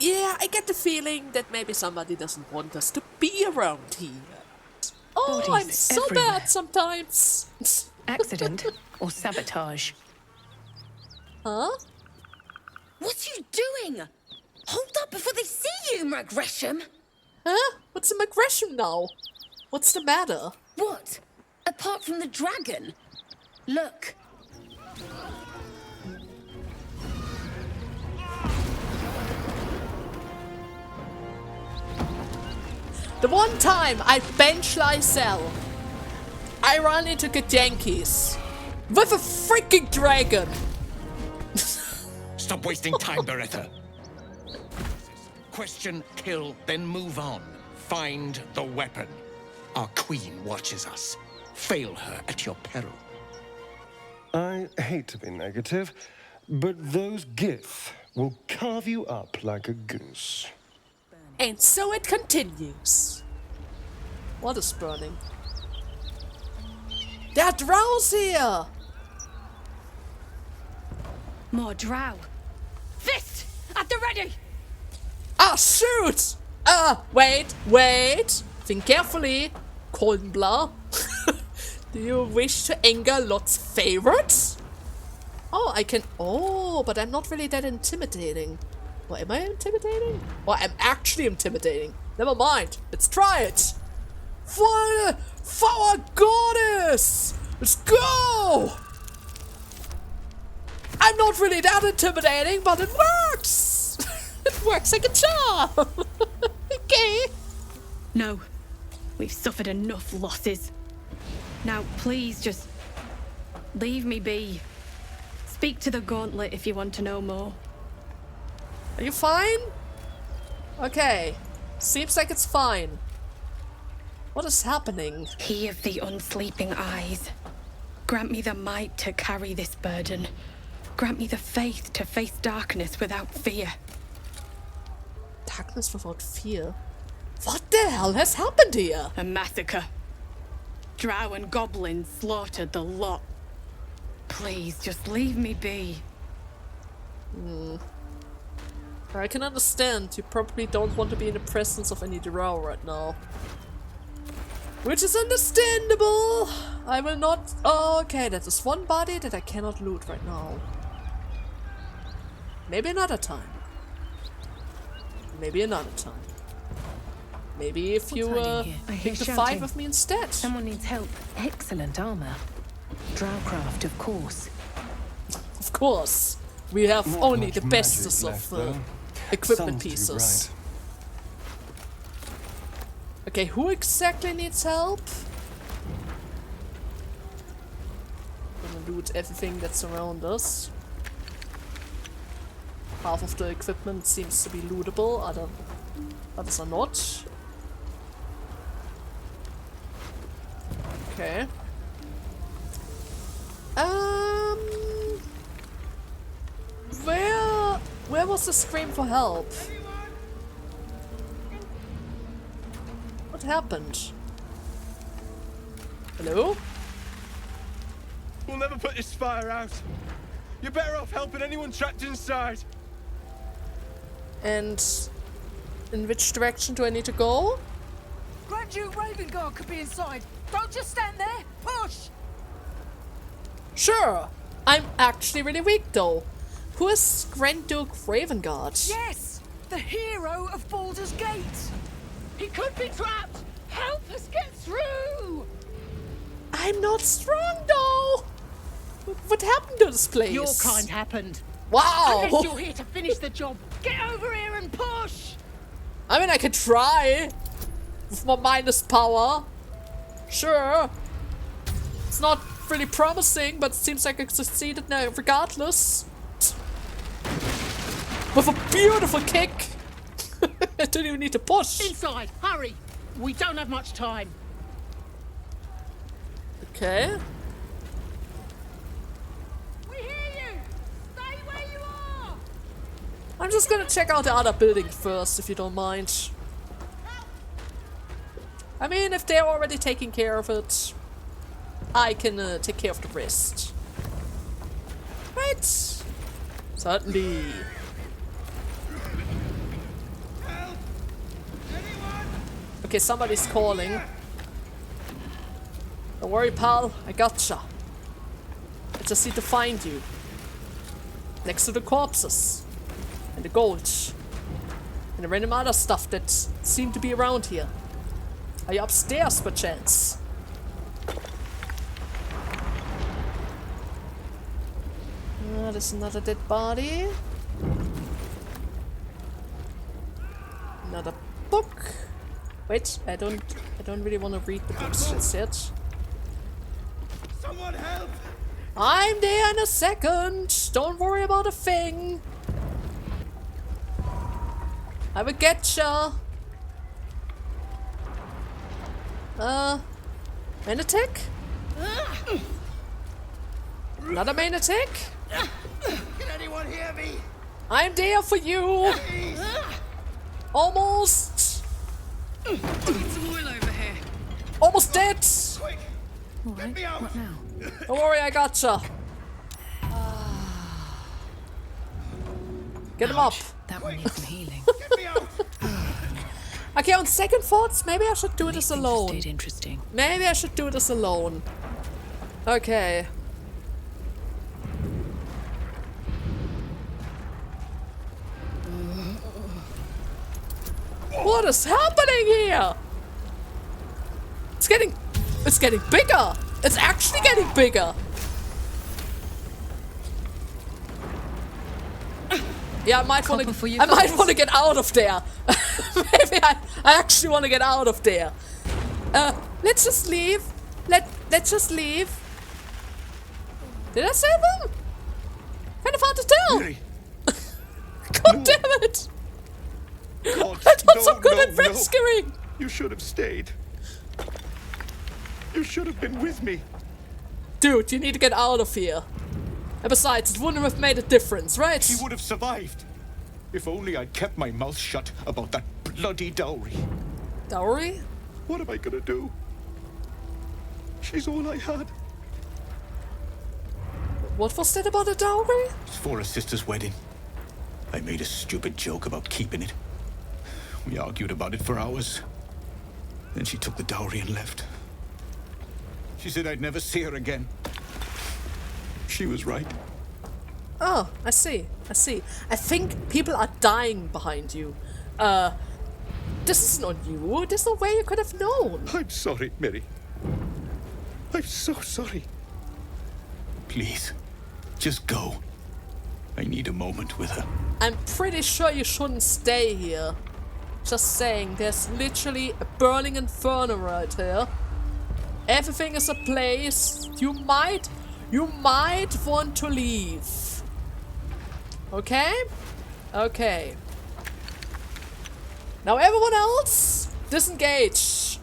Yeah, I get the feeling that maybe somebody doesn't want us to be around here. Oh, Bodies I'm so everywhere. bad sometimes. Accident or sabotage? Huh? What are you doing? Hold up before they see you, Gresham. Huh? What's the aggression now? What's the matter? What? Apart from the dragon? Look. The one time I bench Lae'zel, I run into Yankees with a freaking dragon. Stop wasting time, Beretta. Question, kill, then move on. Find the weapon. Our queen watches us. Fail her at your peril. I hate to be negative, but those gith will carve you up like a goose. And so it continues. What is burning? There are drows here! More drow. Fist! At the ready! Ah, shoot! Wait! Think carefully. Koldenbla. Do you wish to anger Lot's favorites? Oh, I can. Oh, but I'm not really that intimidating. Or am I intimidating? Or I'm actually intimidating. Never mind. Let's try it. For our goddess! Let's go! I'm not really that intimidating, but it works! It works like a charm! Okay. No. We've suffered enough losses. Now, please just leave me be. Speak to the gauntlet if you want to know more. Are you fine? Okay. Seems like it's fine. What is happening? He of the unsleeping eyes. Grant me the might to carry this burden. Grant me the faith to face darkness without fear. Darkness without fear? What the hell has happened here? A massacre. Drow and goblins slaughtered the lot. Please, just leave me be. I can understand. You probably don't want to be in the presence of any drow right now. Which is understandable. I will not... Oh, okay, that is one body that I cannot loot right now. Maybe another time. Maybe another time. Maybe if you pick the fight with me instead. Someone needs help. Excellent armor. Drowcraft, of course. Of course. We have Not only much the magic bestest left, of though. equipment Some to do pieces. right. Okay, who exactly needs help? Gonna loot everything that's around us. Half of the equipment seems to be lootable, others are not. Okay. Where was the scream for help? What happened? Hello? We'll never put this fire out. You're better off helping anyone trapped inside. And in which direction do I need to go? Grand Duke Ravengard could be inside. Don't just stand there. Push! Sure! I'm actually really weak though. Who is Grand Duke Ravengard? Yes! The hero of Baldur's Gate! He could be trapped! Help us get through! I'm not strong though! What happened to this place? Your kind happened. Wow! Unless you're here to finish the job, get over here and push! I mean, I can try with my minus power. Sure. It's not really promising, but it seems like I succeeded now regardless. With a beautiful kick. I don't even need to push. Inside, hurry! We don't have much time. Okay. We hear you! Stay where you are! I'm just gonna check out the other building first, if you don't mind. I mean, if they're already taking care of it, I can take care of the rest. Right. Certainly. Okay, somebody's calling. Don't worry, pal. I gotcha. I just need to find you. Next to the corpses. And the gold. And the random other stuff that seem to be around here. Are you upstairs, perchance? There's another dead body. Another book. Wait, I don't really want to read the books just yet. Someone help! I'm there in a second. Don't worry about a thing. I will get ya. Main attack? Another main attack? Can anyone hear me? I'm there for you. Almost. Need some oil over here. Almost dead. Quick! All right, me out. what now? Don't worry, I gotcha. Get him up. That one needs some healing. Get me out! Okay, on second thoughts, maybe I should do this These things have alone. stayed interesting. Maybe I should do this alone. Okay. What is happening here? It's getting bigger. It's actually getting bigger. Yeah, I might want Copper for to. you I might guys. want to get out of there. Maybe I actually want to get out of there. Let's just leave. Let's just leave. Did I save him? Kind of hard to tell. Mary, God damn it! God, I'm not no, so good no, at no. rescuing. You should have stayed. You should have been with me. Dude, you need to get out of here. And besides, it wouldn't have made a difference, right? He would have survived. If only I'd kept my mouth shut about that bloody dowry. Dowry? What am I gonna do? She's all I had. What was that about a dowry? It's for a sister's wedding. I made a stupid joke about keeping it. We argued about it for hours. Then she took the dowry and left. She said I'd never see her again. She was right. Oh, I see. I see. I think people are dying behind you. This is not you. There's no way you could have known. I'm sorry, Mary. I'm so sorry. Please, just go. I need a moment with her. I'm pretty sure you shouldn't stay here. Just saying, there's literally a burning inferno right here. Everything is ablaze. You might want to leave. Okay? Okay. Now everyone else, disengage.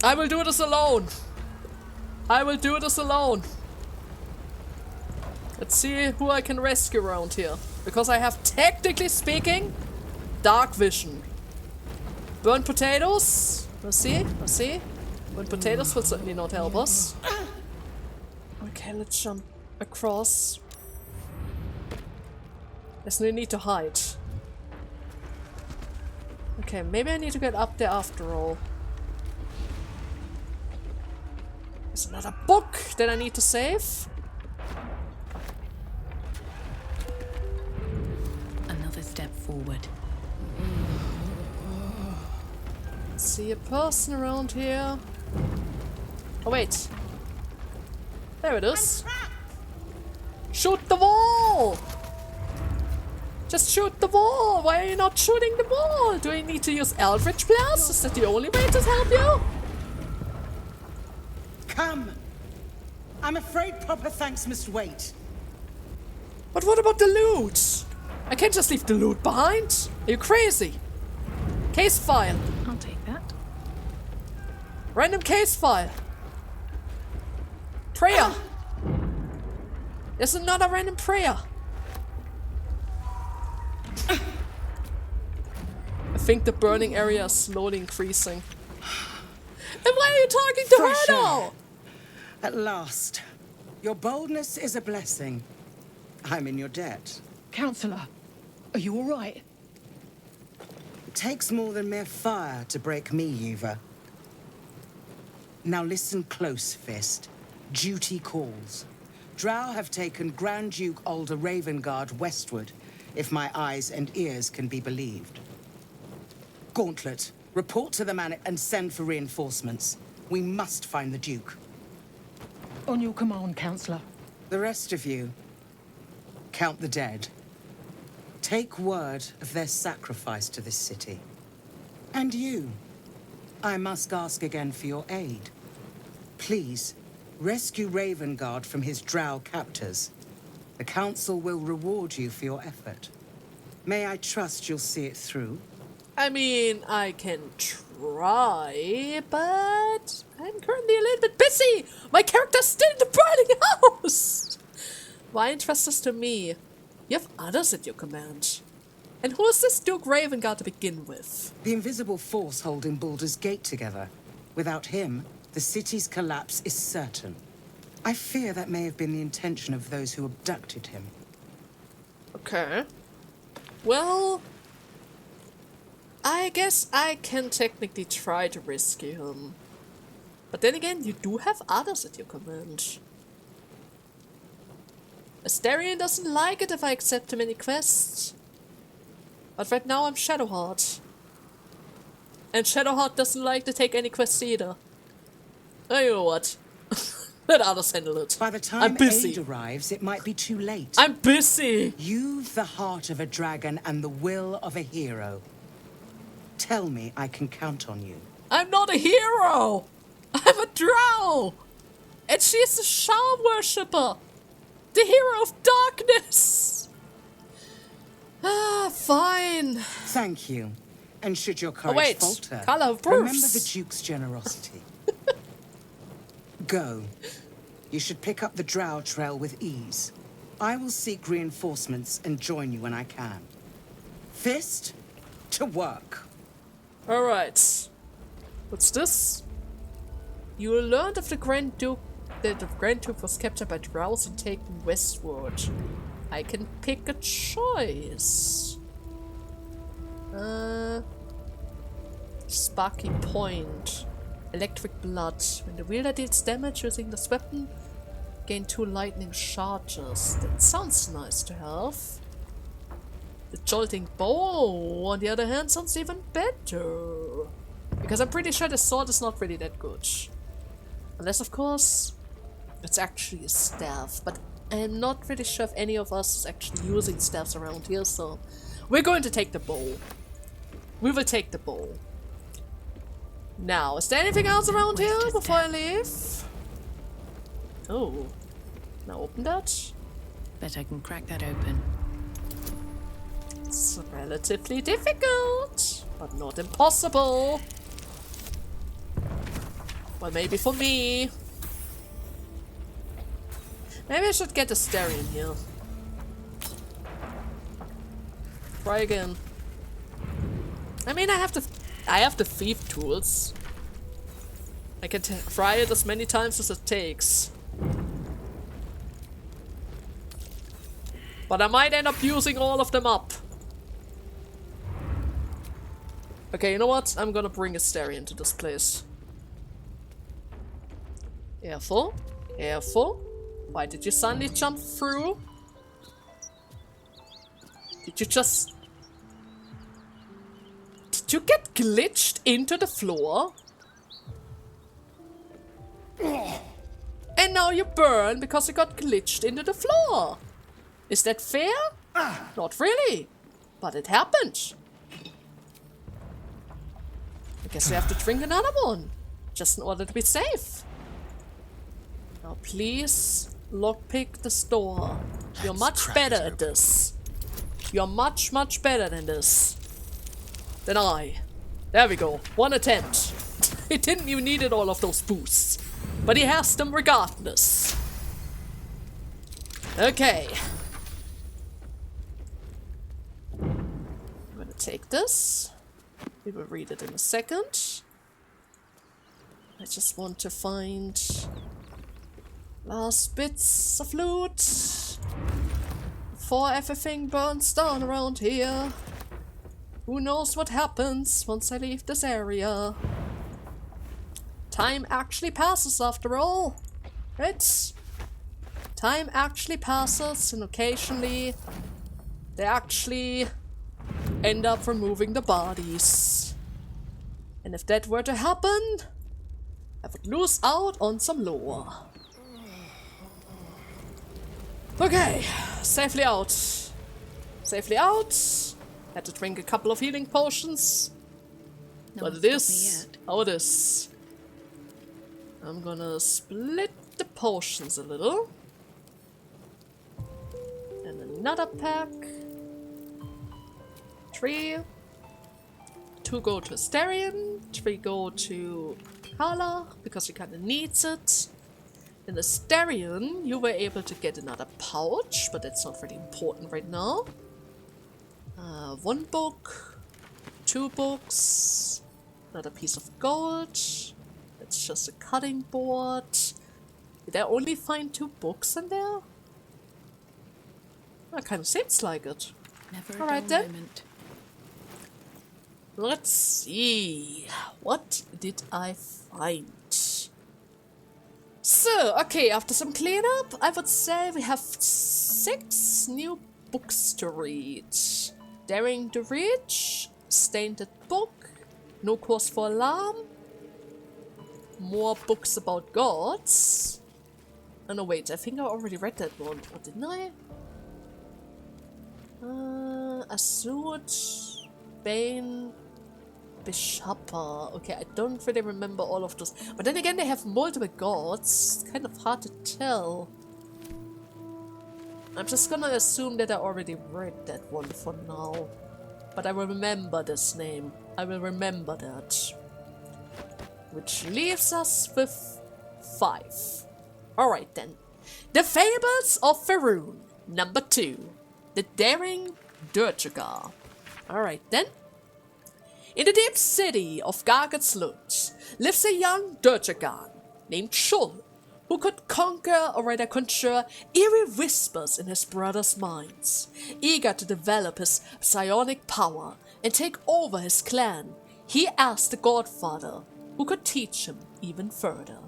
I will do this alone. I will do this alone. Let's see who I can rescue around here. Because I have, technically speaking, dark vision. Burnt potatoes. Let's see. Let's see. Burnt potatoes will certainly not help us. Okay, let's jump across. There's no need to hide. Okay, maybe I need to get up there after all. There's another book that I need to save. Another step forward. See a person around here. Oh wait. There it is. Shoot the wall! Just shoot the wall! Why are you not shooting the wall? Do I need to use Eldritch Blast? Is that the only way to help you? Come. I'm afraid proper thanks must wait. But what about the loot? I can't just leave the loot behind. Are you crazy? Case file. I'll take that. Random case file. Prayer. There's another random prayer. I think the burning area is slowly increasing. And why are you talking to her Fresh now? air. At last. Your boldness is a blessing. I'm in your debt. Counselor, are you all right? takes more than mere fire to break me, Yuva. Now listen close, Fist. Duty calls. Drow have taken Grand Duke Alder Ravengard westward, if my eyes and ears can be believed. Gauntlet, report to the man and send for reinforcements. We must find the Duke. On your command, Counselor. The rest of you, count the dead. Take word of their sacrifice to this city. And you, I must ask again for your aid. Please, rescue Ravengard from his drow captors. The Council will reward you for your effort. May I trust you'll see it through? I mean, I can try, but I'm currently a little bit busy. My character's still in the burning house. Why entrust this to me? You have others at your command. And who is this Duke Ravengard to begin with? The invisible force holding Baldur's Gate together. Without him, the city's collapse is certain. I fear that may have been the intention of those who abducted him. Okay. Well, I guess I can technically try to rescue him. But then again, you do have others at your command. Astarion doesn't like it if I accept too many quests. But right now I'm Shadowheart. And Shadowheart doesn't like to take any quests either. Oh, you know what? Let others handle it. By the time I'm busy. aid arrives, it might be too late. I'm busy! You've the heart of a dragon and the will of a hero. Tell me I can count on you. I'm not a hero! I'm a drow! And she's a charm worshipper! The hero of darkness! Ah, fine. Thank you. And should your courage wait. falter, Colour of remember Bruce. the Duke's generosity. Go. You should pick up the drow trail with ease. I will seek reinforcements and join you when I can. Fist, to work. Alright. What's this? You learned of the Grand Duke that the Grand Duke was captured by drows and taken westward. I can pick a choice. Sparky Point. Electric Blood. When the wielder deals damage using this weapon, gain 2 lightning charges. That sounds nice to have. The Jolting Bow, on the other hand, sounds even better. Because I'm pretty sure the sword is not really that good. Unless, of course, it's actually a staff. But I'm not really sure if any of us is actually using staffs around here, so we're going to take the bow. We will take the bow. Now, is there anything else around here before I leave? Oh. Now open that. Bet I can crack that open. It's relatively difficult, but not impossible. Well, maybe for me. Maybe I should get a Astarion here. Try again. I mean, I have the thief tools. I can try it as many times as it takes. But I might end up using all of them up. Okay, you know what? I'm gonna bring a Astarion to this place. Careful. Careful. Why did you suddenly jump through? Did you just... Did you get glitched into the floor? And now you burn because you got glitched into the floor. Is that fair? Not really. But it happened. I guess we have to drink another one. Just in order to be safe. Now please lockpick this door. You're much better at this. You're much, much better than this. Than I. There we go. One attempt. He didn't even need all of those boosts. But he has them regardless. Okay. I'm gonna take this. We will read it in a second. I just want to find last bits of loot before everything burns down around here. Who knows what happens once I leave this area? Time actually passes after all. Right? Time actually passes, and occasionally they actually end up removing the bodies. And if that were to happen, I would lose out on some lore. Okay, safely out. Safely out. Had to drink a couple of healing potions. But it is how it is. I'm gonna split the potions a little. And another pack. 3. 2 go to Astarion. 3 go to Kala, because he kinda needs it. In Astarion, you were able to get another pouch, but that's not really important right now. 1 book, 2 books, another piece of gold. It's just a cutting board. Did I only find 2 books in there? That kind of seems like it. Never Alright then. Let's see. What did I find? So, okay, after some cleanup, I would say we have 6 new books to read. Daring to Reach, Stained Book, No Cause for Alarm, more books about gods. Oh no, wait, I think I already read that one, or didn't I? Asud, Bane, Bishopper. Okay, I don't really remember all of those. But then again, they have multiple gods. It's kind of hard to tell. I'm just gonna assume that I already read that one for now. But I will remember this name. I will remember that. Which leaves us with 5. Alright then. The Fables of Faerun, number 2. The Daring Dirgegar. Alright then. In the deep city of Gargetslut lives a young Dirgegar named Shul, who could conquer or rather conjure eerie whispers in his brothers' minds. Eager to develop his psionic power and take over his clan, he asked the Godfather, who could teach him even further.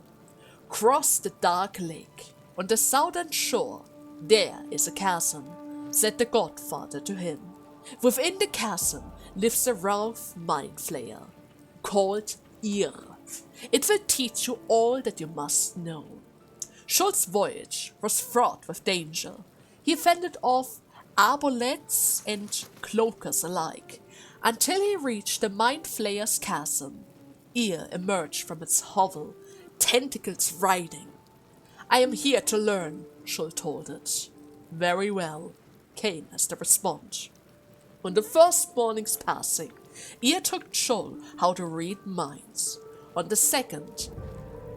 Cross the dark lake. On the southern shore, there is a chasm, said the Godfather to him. Within the chasm lives a rough mind flayer called Ir. It will teach you all that you must know. Schultz's voyage was fraught with danger. He fended off arbalets and cloakers alike, until he reached the Mind Flayer's chasm. Ir emerged from its hovel, tentacles writhing. I am here to learn, Schultz told it. Very well, came as the response. On the first morning's passing, Ir taught Schultz how to read minds. On the second,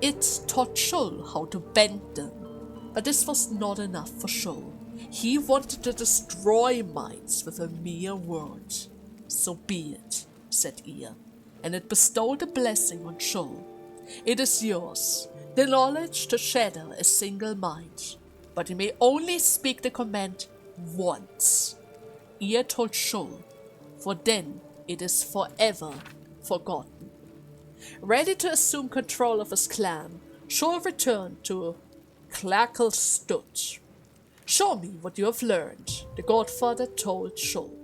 it taught Schultz how to bend them. But this was not enough for Schultz. He wanted to destroy minds with a mere word. So be it, said Ir, and it bestowed a blessing on Schultz. It is yours, the knowledge to shatter a single mind, but you may only speak the command once. Ir told Schultz, for then it is forever forgotten. Ready to assume control of his clan, Schultz returned to Clackelstud. Show me what you have learned, the Godfather told Schultz.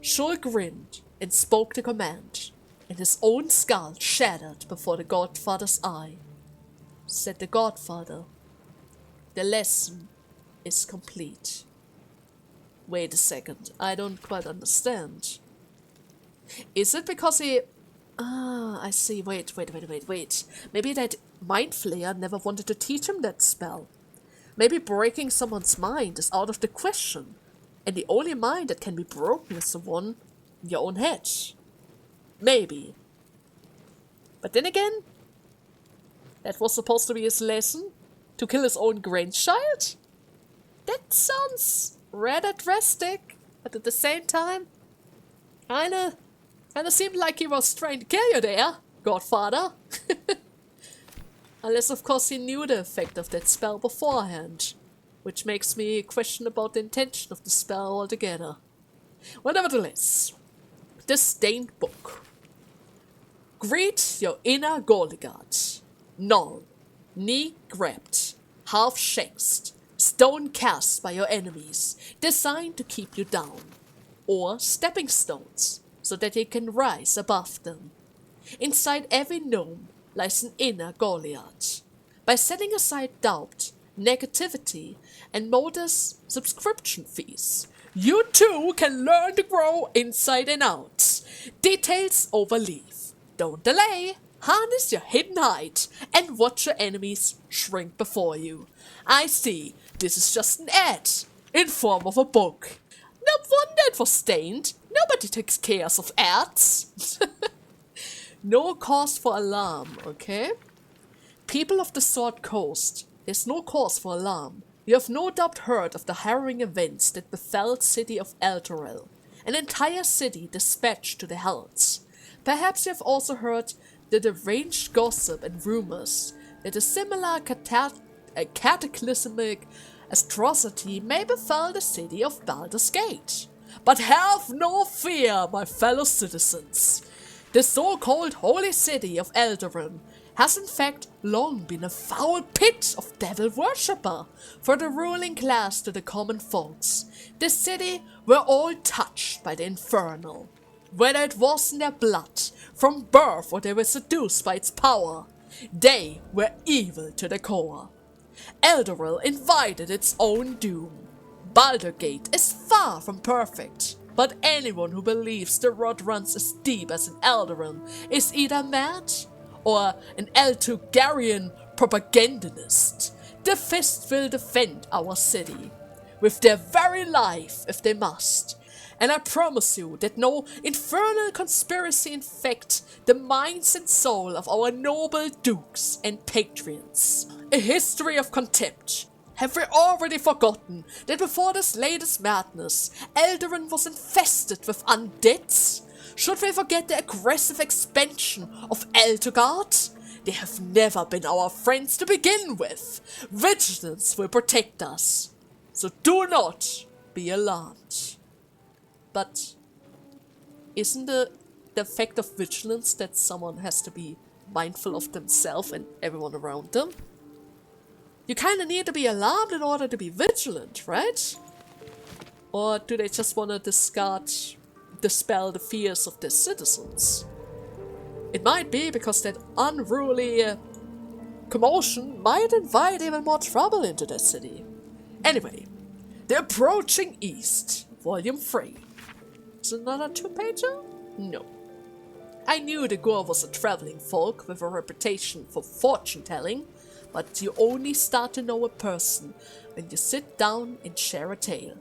Schultz grinned and spoke the command, and his own skull shattered before the Godfather's eye. Said the Godfather, the lesson is complete. Wait a second, I don't quite understand. Is it because he... I see, wait. Maybe that Mind Flayer never wanted to teach him that spell. Maybe breaking someone's mind is out of the question, and the only mind that can be broken is the one in your own head. Maybe. But then again, that was supposed to be his lesson? To kill his own grandchild? That sounds rather drastic, but at the same time, kinda seemed like he was trying to kill you there, Godfather. Unless, of course, he knew the effect of that spell beforehand, which makes me question about the intention of the spell altogether. Well, nevertheless, the Stained Book. Greet your inner Golligard. Null, knee grabbed, half shaxed, stone cast by your enemies, designed to keep you down, or stepping stones, so that you can rise above them. Inside every gnome lies an inner Goliath. By setting aside doubt, negativity, and modest subscription fees, you too can learn to grow inside and out. Details over leave. Don't delay. Harness your hidden height and watch your enemies shrink before you. I see, this is just an ad in form of a book. No wonder it was stained. Nobody takes care of ads. No cause for alarm, okay? People of the Sword Coast, there's no cause for alarm. You have no doubt heard of the harrowing events that befell the city of Afterall, an entire city dispatched to the hells. Perhaps you have also heard the deranged gossip and rumors that a similar cataclysmic atrocity may befell the city of Baldur's Gate. But have no fear, my fellow citizens. The so-called holy city of Eldarin has in fact long been a foul pit of devil worshipper for the ruling class to the common folks. The city were all touched by the infernal. Whether it was in their blood, from birth, or they were seduced by its power, they were evil to the core. Eldarin invited its own doom. Baldur Gate is far from perfect, but anyone who believes the rot runs as deep as an Eldarin is either mad or an Eltugarian propagandist. The Fist will defend our city, with their very life if they must. And I promise you that no infernal conspiracy infect the minds and soul of our noble dukes and patrons. A history of contempt. Have we already forgotten that before this latest madness, Eldarin was infested with undeads? Should we forget the aggressive expansion of Eltugard? They have never been our friends to begin with. Vigilance will protect us. So do not be alarmed. But isn't the effect of vigilance that someone has to be mindful of themselves and everyone around them? You kind of need to be alarmed in order to be vigilant, right? Or do they just want to dispel the fears of their citizens? It might be because that unruly commotion might invite even more trouble into their city. Anyway, The Approaching East, Volume 3. Is it another two-pager? No. I knew the Gore was a traveling folk with a reputation for fortune-telling, but you only start to know a person when you sit down and share a tale.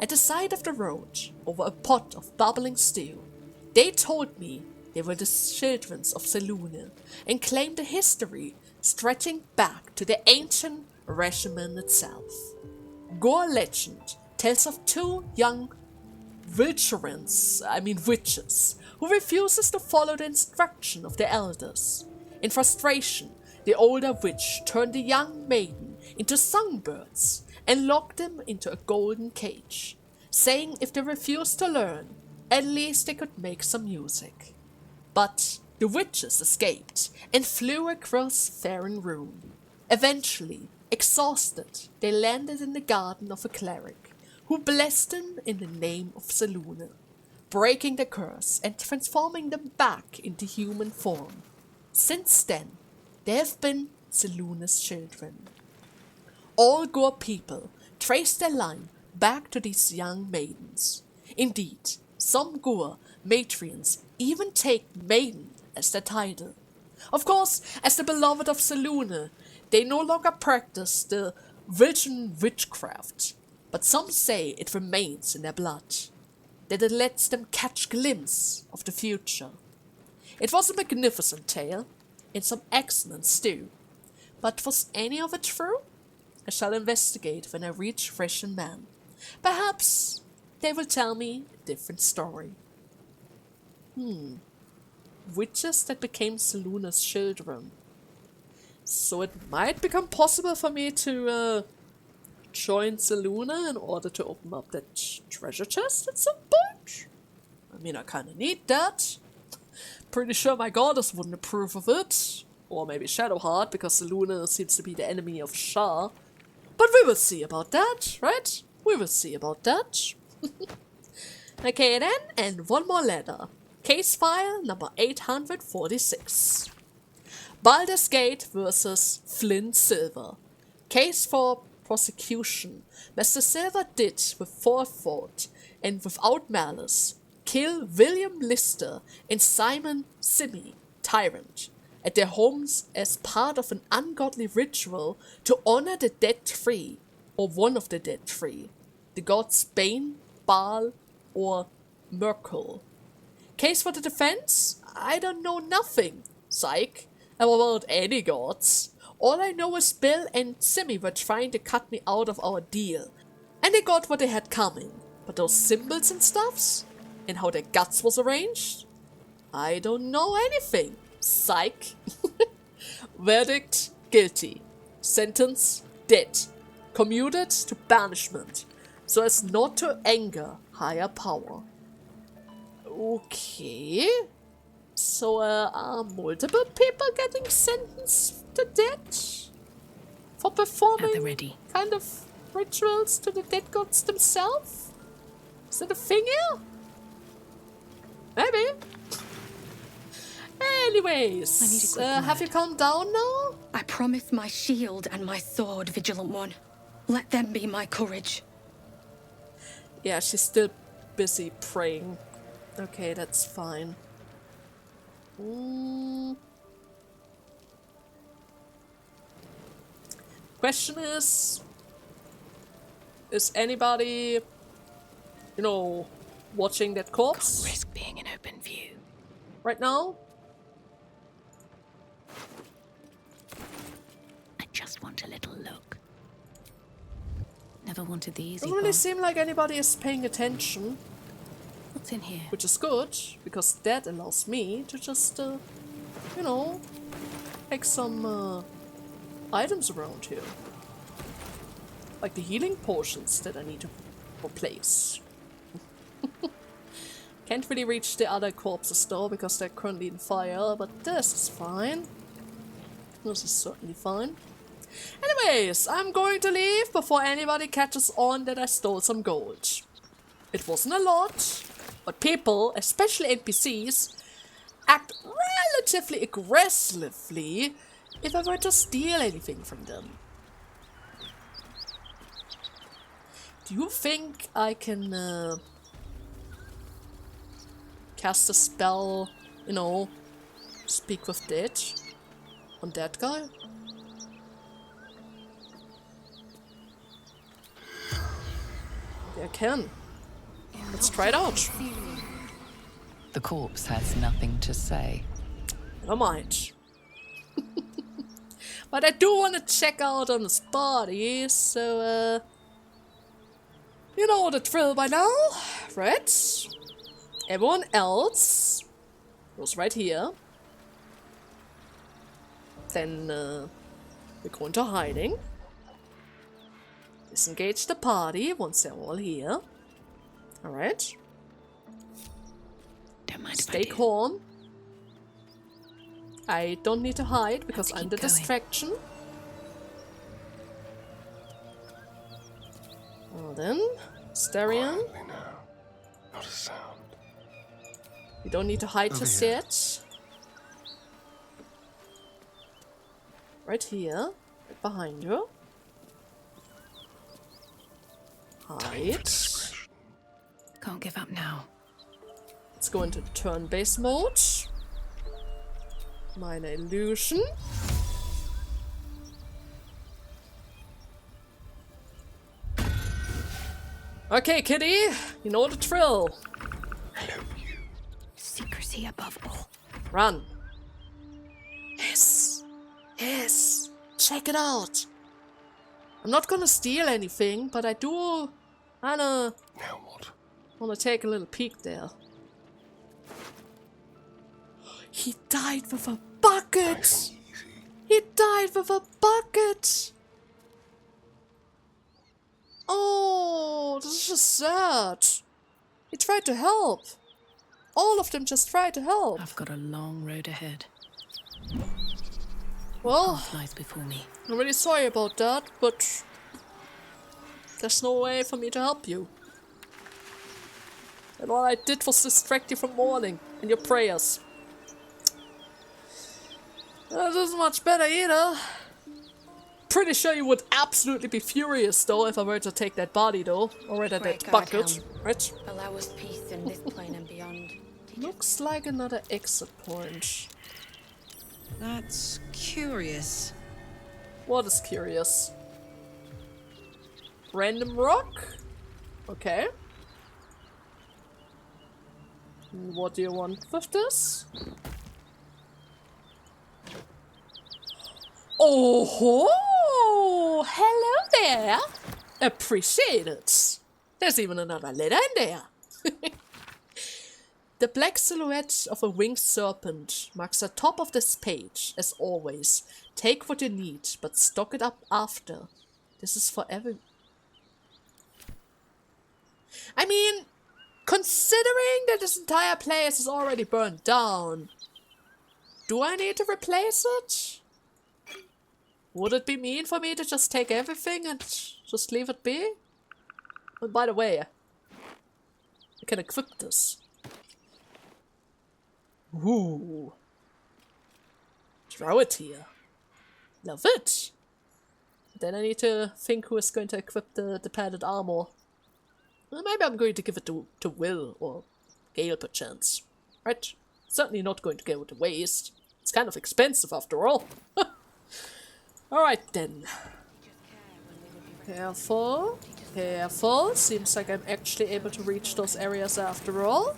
At the side of the road, over a pot of bubbling stew, they told me they were the children of Selûne and claimed a history stretching back to the ancient regiment itself. Gore legend tells of two young witches, who refuses to follow the instruction of the elders. In frustration, the older witch turned the young maiden into songbirds and locked them into a golden cage, saying if they refused to learn, at least they could make some music. But the witches escaped and flew across Faerun Rune. Eventually, exhausted, they landed in the garden of a cleric, who blessed them in the name of Selûne, breaking the curse and transforming them back into human form. Since then, they have been Selûne's children. All Gore people trace their line back to these young maidens. Indeed, some Gore matrions even take maiden as their title. Of course, as the beloved of Selûne, they no longer practice the virgin witchcraft, but some say it remains in their blood, that it lets them catch glimpse of the future. It was a magnificent tale, and some excellent stew, but was any of it true? I shall investigate when I reach Freshen Man. Perhaps they will tell me a different story. Witches that became Selûne's children. So it might become possible for me to join Selûne in order to open up that treasure chest at some point? I mean, I kinda need that. Pretty sure my goddess wouldn't approve of it. Or maybe Shadowheart, because Luna seems to be the enemy of Shah. But we will see about that, right? We will see about that. Okay then, and one more letter. Case file number 846. Baldur's Gate versus Flint Silver. Case for prosecution. Mr. Silver did, with forethought and without malice, kill William Lister and Simon Simi, Tyrant, at their homes as part of an ungodly ritual to honor the dead three, or one of the dead three, the gods Bane, Baal, or Merkel. Case for the defense? I don't know nothing, psych, about any gods. All I know is Bill and Simi were trying to cut me out of our deal, and they got what they had coming. But those symbols and stuffs? And how their guts was arranged? I don't know anything, psych. Verdict, guilty. Sentence, dead. Commuted to banishment, so as not to anger higher power. Okay. So, are multiple people getting sentenced to death? For performing kind of rituals to the dead gods themselves? Is that a thing here? Maybe. Anyways, have you calmed down now? I promise my shield and my sword, Vigilant One. Let them be my courage. Yeah, she's still busy praying. Okay, that's fine. Question is anybody, you know, watching that corpse? Can't risk being in open view. Right now? I just want a little look. Never wanted the easy Doesn't really seem like anybody is paying attention. What's in here? Which is good, because that allows me to just, you know, take some items around here. Like the healing potions that I need to replace. Can't really reach the other corpses though, because they're currently in fire, but this is fine. This is certainly fine. Anyways, I'm going to leave before anybody catches on that I stole some gold. It wasn't a lot, but people, especially NPCs, act relatively aggressively if I were to steal anything from them. Do you think I can cast a spell, you know, speak with dead on that guy? Yeah, I can. Let's try it out. The corpse has nothing to say. Never mind. But I do want to check out on his body, so, you know the drill by now, right? Everyone else goes right here. Then, we go into hiding. Disengage the party once they're all here. Alright. Don't mind Stay calm. I don't need to hide because I'm the distraction. Well then, Astarion. Quietly now. Not a sound. You don't need to hide just yet. Right here, right behind you. Hide. Can't give up now. Let's go into turn-based mode. Minor illusion. Okay, kitty, you know the drill. Hello, you. Secrecy above all. Run. Yes. Yes. Check it out. I'm not gonna steal anything, but I do wanna Now what? wanna take a little peek there. He died with a bucket. He died with a bucket. Oh, this is just sad. He tried to help. All of them just try to help. I've got a long road ahead. Well, Path lies before me. I'm really sorry about that, but there's no way for me to help you. And all I did was distract you from mourning and your prayers. That isn't much better either. Pretty sure you would absolutely be furious though if I were to take that body though, or rather Great that God, bucket, Helm. right? Allow us peace in this plane and beyond. Looks like another exit point. That's curious. What is curious? Random rock? Okay. What do you want with this? Oh, hello there. Appreciate it. There's even another letter in there. The black silhouette of a winged serpent marks the top of this page, as always. Take what you need, but stock it up after. This is forever. I mean, considering that this entire place is already burned down, do I need to replace it? Would it be mean for me to just take everything and just leave it be? And by the way, I can equip this. Ooh. Throw it here. Love it. Then I need to think who is going to equip the padded armor. Well, maybe I'm going to give it to Will or Gale perchance. Right? Certainly not going to go to waste. It's kind of expensive after all. Alright then. Careful. Careful. Seems like I'm actually able to reach those areas after all.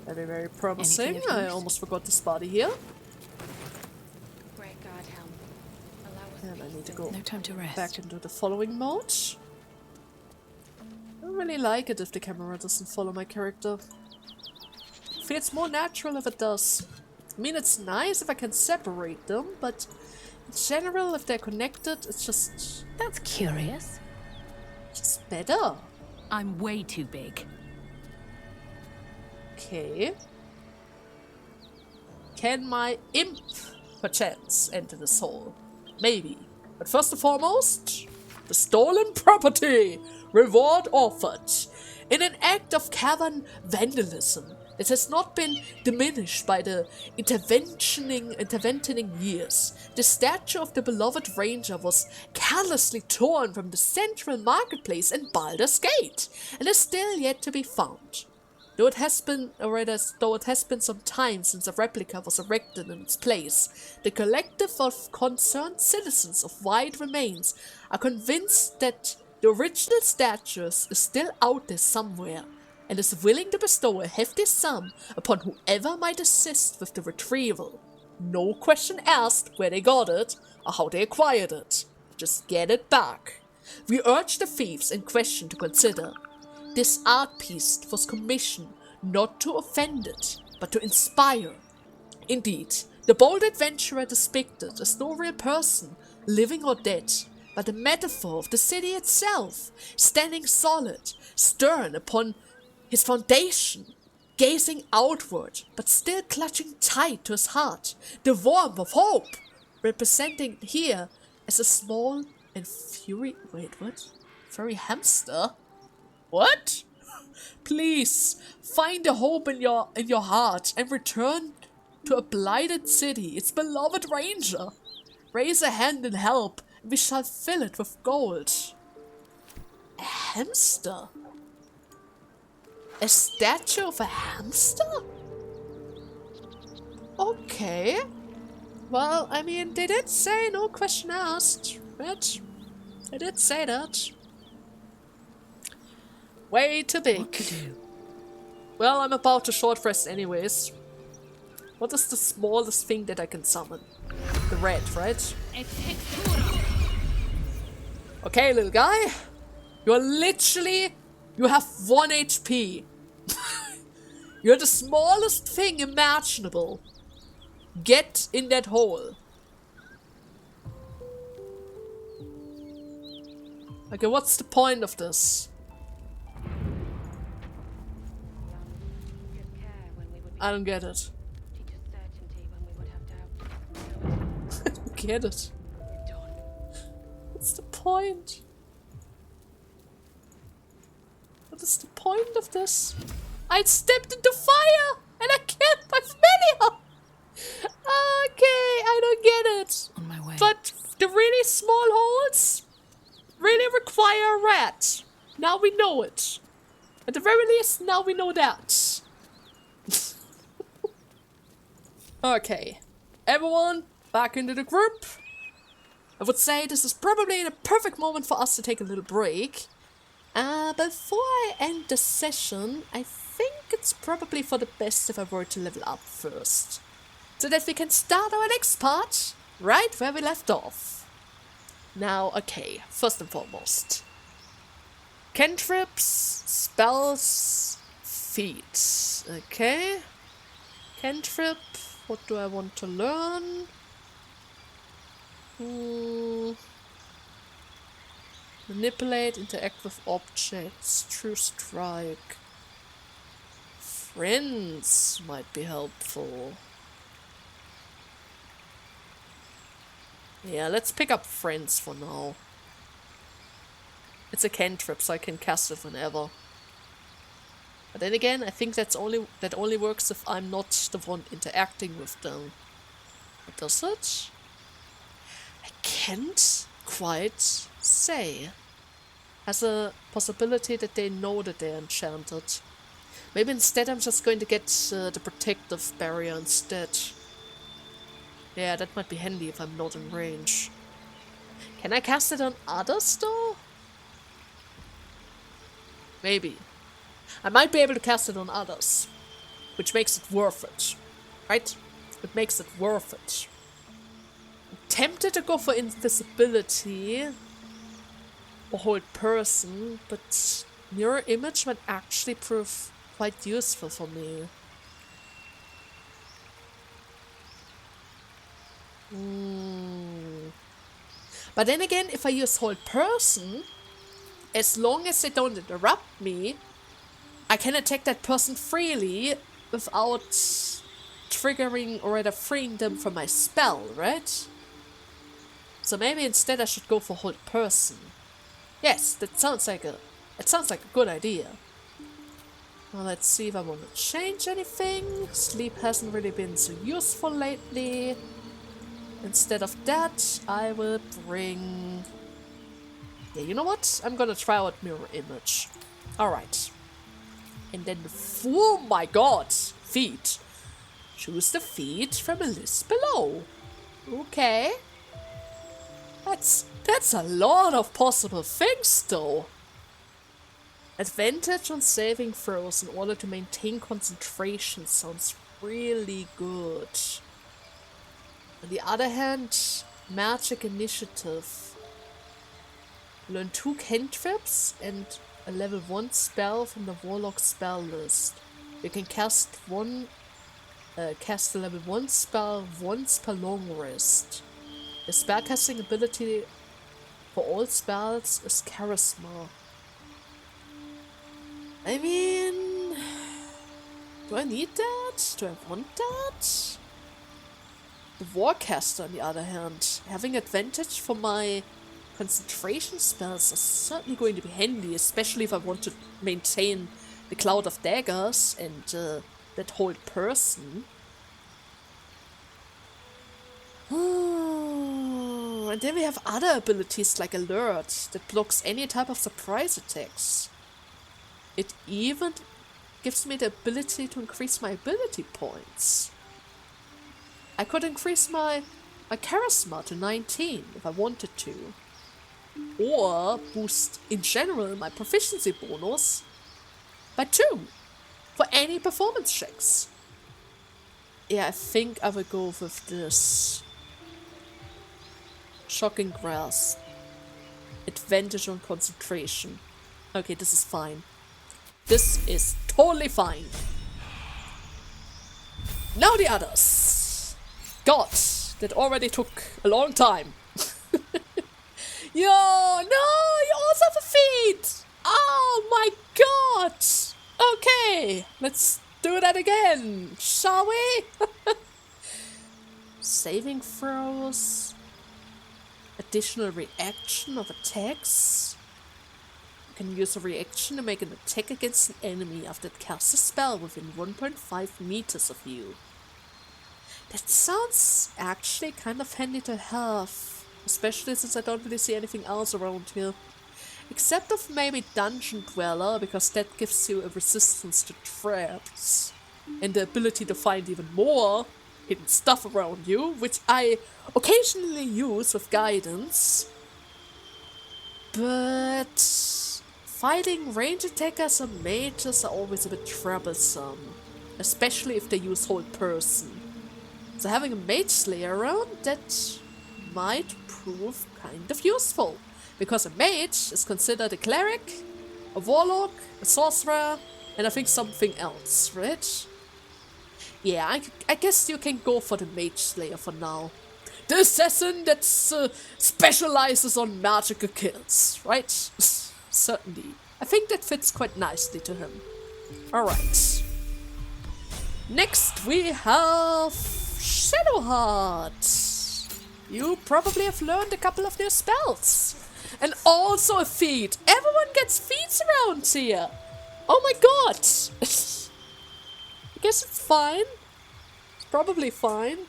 Very, very promising. I almost forgot this body here. Great God, Helm. Allow us And I need to peace go No time to rest. back into the following mode. I don't really like it if the camera doesn't follow my character. Feels more natural if it does. I mean, it's nice if I can separate them, but in general, if they're connected, it's just That's curious. better. I'm way too big. Okay. Can my imp perchance enter this hole? Maybe. But first and foremost, the stolen property! Reward offered. In an act of cavern vandalism that has not been diminished by the intervening years, the statue of the beloved ranger was carelessly torn from the central marketplace in Baldur's Gate, and is still yet to be found. Though it has been some time since a replica was erected in its place, the collective of concerned citizens of White Remains are convinced that the original statue is still out there somewhere, and is willing to bestow a hefty sum upon whoever might assist with the retrieval. No question asked where they got it or how they acquired it. Just get it back. We urge the thieves in question to consider. This art piece was commissioned not to offend it, but to inspire. Indeed, the bold adventurer depicted is no real person, living or dead, but a metaphor of the city itself, standing solid, stern upon his foundation, gazing outward, but still clutching tight to his heart, the warmth of hope, representing here as a small and furry hamster? What? Please, find a hope in your heart and return to a blighted city, its beloved ranger. Raise a hand in help, and we shall fill it with gold. A hamster? A statue of a hamster? Okay. Well, I mean, they did say no question asked, right? They did say that. Way too big. What to do? Well, I'm about to short rest anyways. What is the smallest thing that I can summon? The red, right? Okay, little guy. You have 1 HP. You're the smallest thing imaginable. Get in that hole. Okay, what's the point of this? I don't get it. Teach us certainty when we would have doubt. I don't get it. Done. What's the point? What is the point of this? I stepped into fire and I killed my familiar! Okay, I don't get it. On my way. But the really small holes really require a rat. Now we know it. At the very least, now we know that. Okay. Everyone, back into the group. I would say this is probably the perfect moment for us to take a little break. Before I end the session, I think it's probably for the best if I were to level up first. So that we can start our next part right where we left off. Now, okay, first and foremost. Cantrips, spells, feats. Okay. Cantrip, what do I want to learn? Manipulate, interact with objects, true strike. Friends might be helpful. Yeah, let's pick up friends for now. It's a cantrip, so I can cast it whenever. But then again, I think that only works if I'm not the one interacting with them. What does it? I can't quite say. Has a possibility that they know that they're enchanted. Maybe instead I'm just going to get the protective barrier instead. Yeah, that might be handy if I'm not in range. Can I cast it on others though? Maybe. I might be able to cast it on others. Which makes it worth it. Right? It makes it worth it. I'm tempted to go for invisibility. Or hold person. But mirror image might actually prove quite useful for me. But then again, if I use hold person, as long as they don't interrupt me, I can attack that person freely without triggering or rather freeing them from my spell, right? So maybe instead I should go for hold person. Yes, that sounds like a good idea. Well, let's see if I want to change anything. Sleep hasn't really been so useful lately. Instead of that, I will bring... Yeah, you know what? I'm gonna try out mirror image. Alright. And then, oh my god! Feet. Choose the feet from a list below. Okay. That's a lot of possible things, though. Advantage on saving throws in order to maintain concentration sounds really good. On the other hand, magic initiative. Learn 2 cantrips and a level 1 spell from the warlock spell list. You can cast a level 1 spell once per long rest. The spellcasting ability for all spells is charisma. I mean, do I need that? Do I want that? The Warcaster, on the other hand, having advantage for my concentration spells is certainly going to be handy, especially if I want to maintain the Cloud of Daggers and that whole person. And then we have other abilities like Alert that blocks any type of surprise attacks. It even gives me the ability to increase my ability points. I could increase my charisma to 19 if I wanted to. Or boost, in general, my proficiency bonus by 2 for any performance checks. Yeah, I think I will go with this. Shocking Grasp. Advantage on concentration. Okay, this is fine. This is totally fine. Now the others. God, that already took a long time. Yo, no, you also have a feat. Oh my god. Okay, let's do that again, shall we? Saving throws. Additional reaction of attacks. You can use a reaction to make an attack against an enemy after it casts a spell within 1.5 meters of you. That sounds actually kind of handy to have, especially since I don't really see anything else around here. Except of maybe Dungeon Dweller, because that gives you a resistance to traps and the ability to find even more hidden stuff around you, which I occasionally use with guidance. But fighting range attackers and mages are always a bit troublesome, especially if they use hold person. So having a mage slayer around, that might prove kind of useful, because a mage is considered a cleric, a warlock, a sorcerer, and I think something else, right? Yeah, I guess you can go for the mage slayer for now. The assassin that specializes on magical kills, right? Certainly. I think that fits quite nicely to him. Alright. Next we have Shadowheart. You probably have learned a couple of new spells. And also a feat. Everyone gets feats around here. Oh my god. I guess it's fine. It's probably fine.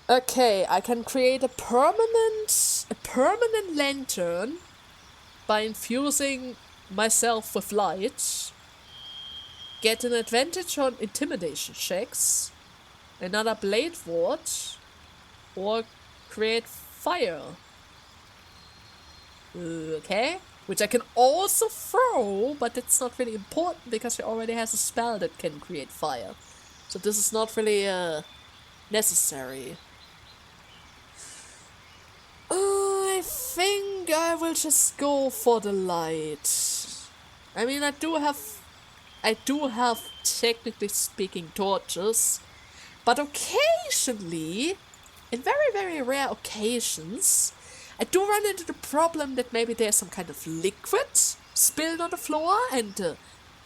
Okay, I can create a permanent lantern by infusing myself with light. Get an advantage on intimidation checks. Another blade ward. Or create fire. Okay. Which I can also throw, but it's not really important because he already has a spell that can create fire. So this is not really necessary. I think I will just go for the light. I mean, I do have technically speaking torches, but occasionally, in very, very rare occasions, I do run into the problem that maybe there's some kind of liquid spilled on the floor, and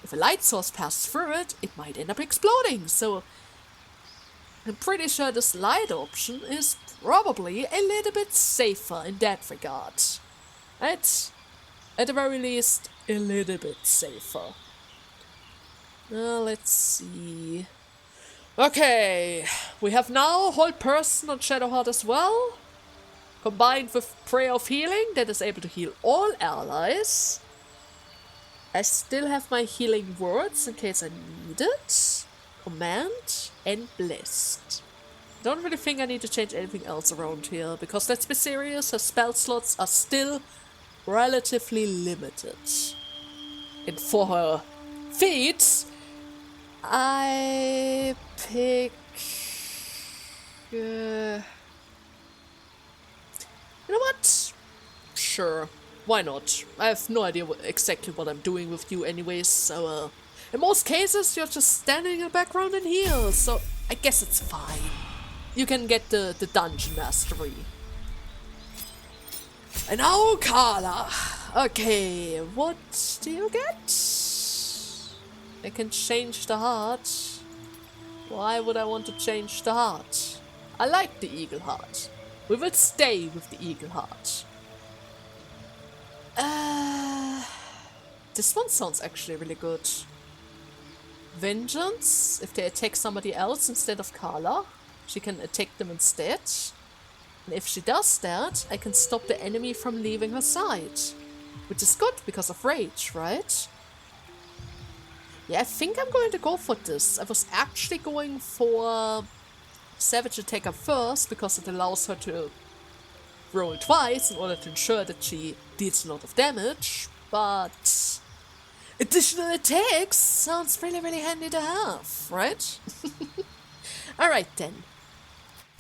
if a light source passes through it, it might end up exploding. So I'm pretty sure this light option is probably a little bit safer in that regard. Right? At the very least, a little bit safer. Let's see. Okay, we have now Hold Person on Shadowheart as well. Combined with Prayer of Healing, that is able to heal all allies. I still have my healing words in case I need it. Command and Blessed. Don't really think I need to change anything else around here, because let's be serious, her spell slots are still relatively limited. And for her feats, I pick... You know what? Sure, why not? I have no idea exactly what I'm doing with you anyways, so in most cases you're just standing in the background and heal, so I guess it's fine. You can get the dungeon mastery. And now Carla. Okay, what do you get? I can change the heart. Why would I want to change the heart? I like the eagle heart. We will stay with the eagle heart. This one sounds actually really good. Vengeance. If they attack somebody else instead of Carla, she can attack them instead. And if she does that, I can stop the enemy from leaving her side. Which is good because of rage, right? Yeah, I think I'm going to go for this. I was actually going for Savage Attacker first because it allows her to roll twice in order to ensure that she deals a lot of damage, but additional attacks sounds really, really handy to have, right? Alright then.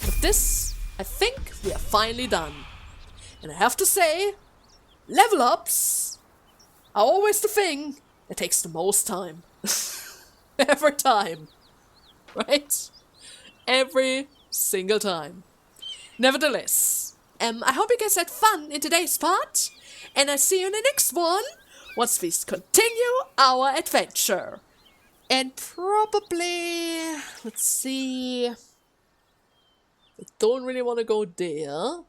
With this, I think we are finally done. And I have to say, level ups are always the thing that takes the most time. Every time. Right? Every single time. Nevertheless, I hope you guys had fun in today's part, and I'll see you in the next one once we continue our adventure. And probably, let's see, I don't really want to go there.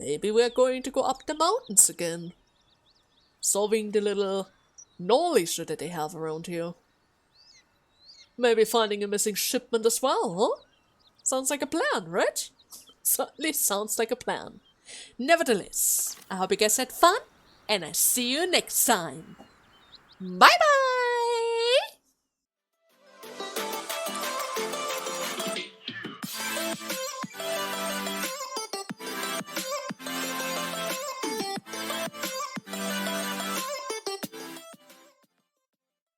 Maybe we're going to go up the mountains again. Solving the little knowledge that they have around here. Maybe finding a missing shipment as well, huh? Sounds like a plan, right? Certainly sounds like a plan. Nevertheless, I hope you guys had fun, and I see you next time. Bye bye!